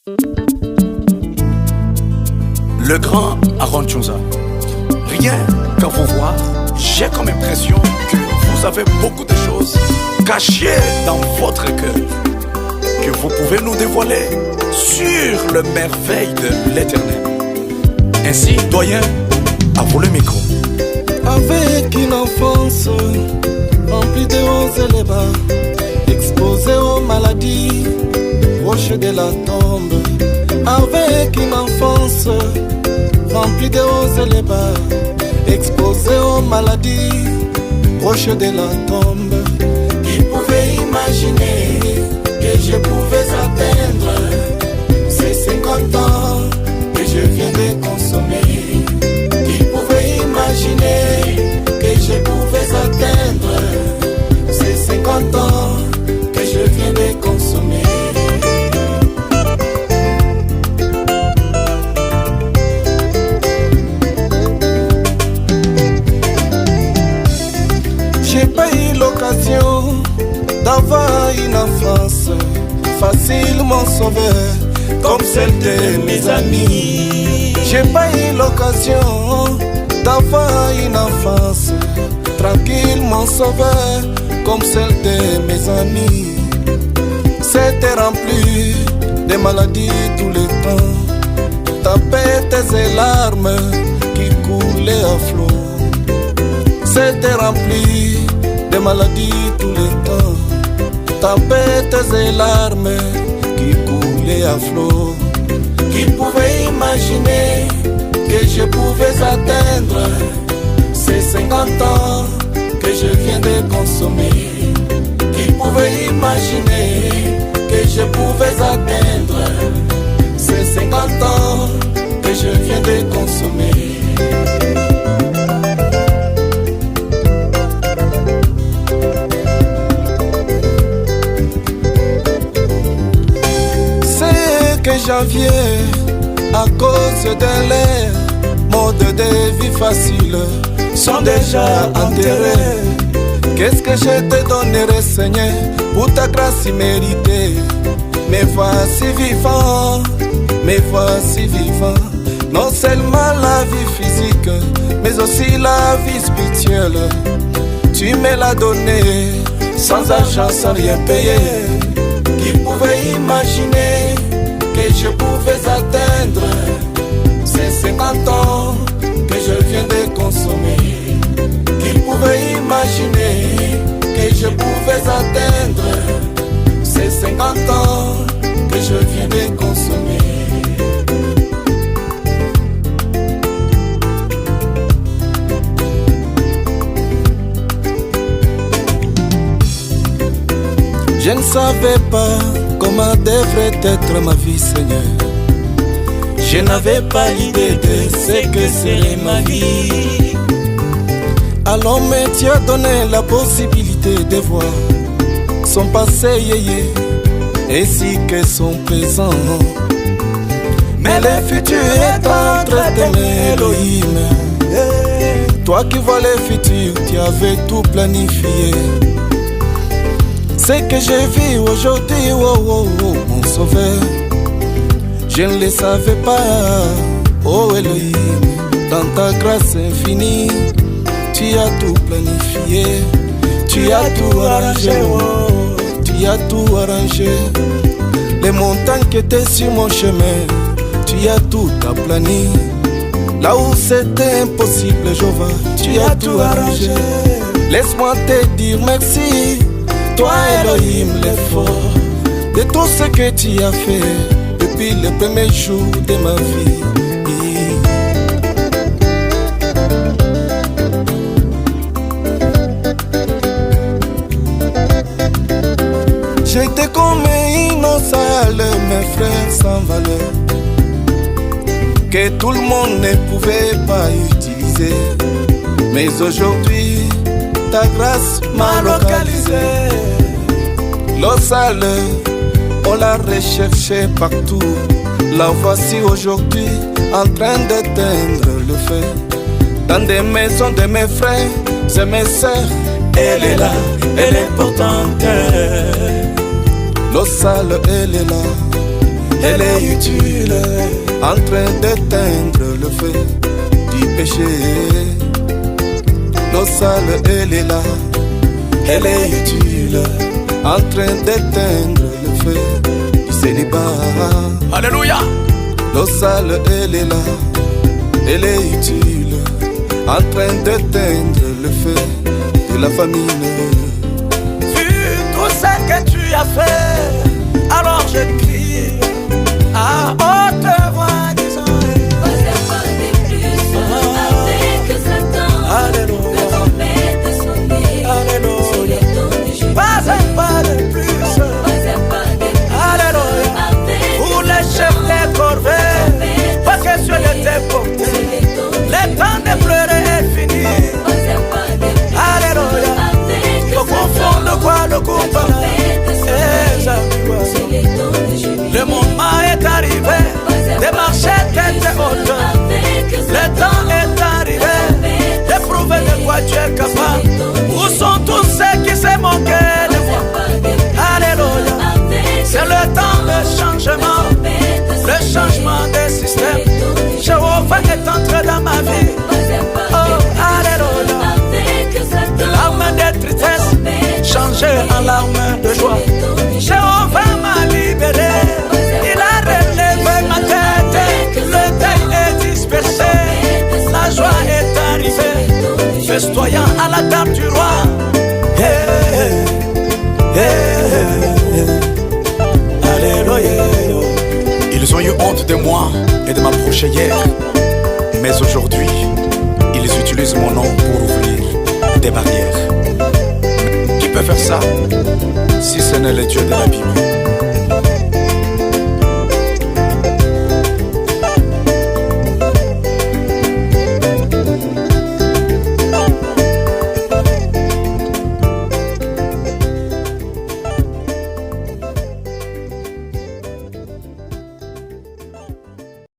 Le grand Aaron Tchonza. Rien qu'à vous voir, j'ai comme impression que vous avez beaucoup de choses cachées dans votre cœur, que vous pouvez nous dévoiler sur le merveille de l'Éternel. Ainsi, doyen, à vous le micro. Avec une enfance remplie de hauts et les bas, exposée aux maladies, proche de la tombe. Avec une enfance remplie de hauts et les bas, exposée aux maladies, proche de la tombe. Qui pouvait imaginer que je pouvais atteindre ces 50 ans que je viens de consommer? Qui pouvait imaginer que je pouvais atteindre ces 50 ans que je viens de consommer? J'ai pas eu l'occasion d'avoir une enfance facilement sauvée comme celle de mes amis. J'ai pas eu l'occasion d'avoir une enfance tranquillement sauvée comme celle de mes amis. C'était rempli de maladies tout le temps, tempêtes et larmes qui coulaient à flot. C'était rempli de maladies tout le temps, tempêtes et larmes qui coulaient à flot. Qui pouvait imaginer que je pouvais atteindre ces 50 ans que je viens de consommer? Qui pouvait imaginer que je pouvais atteindre ces 50 ans que je viens de consommer? Que janvier, à cause de l'air, mode de vie facile, sont déjà enterrés. Qu'est-ce que je te donnerai, Seigneur, pour ta grâce imméritée? Me voici vivant, me voici vivant. Non seulement la vie physique, mais aussi la vie spirituelle. Tu me l'as donné, sans argent, sans rien payer. Qui pouvait imaginer que je pouvais atteindre ces 50 ans que je viens de consommer? Qui pouvait imaginer que je pouvais atteindre ces 50 ans que je viens de consommer? Je ne savais pas comment devrait être ma vie, Seigneur. Je n'avais pas l'idée de ce que serait ma vie. Alors mais tu as donné la possibilité de voir son passé yéyé, ainsi que son présent. Mais le futur est entre tes mains, Elohim. Toi qui vois le futur, tu avais tout planifié. Ce que je vis aujourd'hui, oh, oh, oh, mon sauveur, je ne le savais pas. Oh Elohim, dans ta grâce infinie, tu as tout planifié, tu as tout arrangé, oh, tu as tout arrangé. Les montagnes qui étaient sur mon chemin, tu as tout aplani. Là où c'était impossible, Jéhovah, tu as tout arrangé. Laisse-moi te dire merci, toi Elohim l'effort, de tout ce que tu as fait depuis le premier jour de ma vie. J'étais comme innocent, mes frères sans valeur, que tout le monde ne pouvait pas utiliser. Mais aujourd'hui, ta grâce m'a localisé. L'eau sale, on l'a recherché partout. La voici aujourd'hui en train d'éteindre le feu. Dans des maisons de mes frères et mes sœurs, Elle est là, elle est importante. l'eau sale, elle est là. Elle est utile en train d'éteindre le feu du péché. L'eau sale, elle est là. Elle est utile en train d'éteindre le feu du célibat. Alléluia. L'eau sale, elle est là. Elle est utile en train d'éteindre le feu de la famine. Vu tout ce que tu as fait, alors je crie à haute voix disant Pas un pas de plus avec Satan. Alléluia. La trompette sonnée. Alléluia. C'est le temps de juger. Pas un pas de plus. Pas un pas de plus Alléluia. avec Pour les chefs des corvées, pas question de déporter. C'est le temps de Le temps de pleurer est fini. Pas un pas de plus Alléluia. avec Le confondre quoi le coupable. C'est le temps de juger. Le moment est arrivé de marcher tête haute. Le temps est arrivé de prouver de quoi tu es capable. Où sont tous ceux qui se moquaient de moi? Alléluia. C'est le temps de changement, le changement des systèmes. Jéhovah est entré dans ma vie. Oh, alléluia. De l'arme de tristesse changée en larme de joie. Jéhovah m'a libéré. Il a relevé ma tête. Le deuil est dispersé. La joie est arrivée. Festoyant à la table du roi. Hey, hey, hey. Alléluia. Ils ont eu honte de moi et de m'approcher hier. Mais aujourd'hui, ils utilisent mon nom pour ouvrir des barrières. Qui peut faire ça si ce n'est le Dieu de la Bible?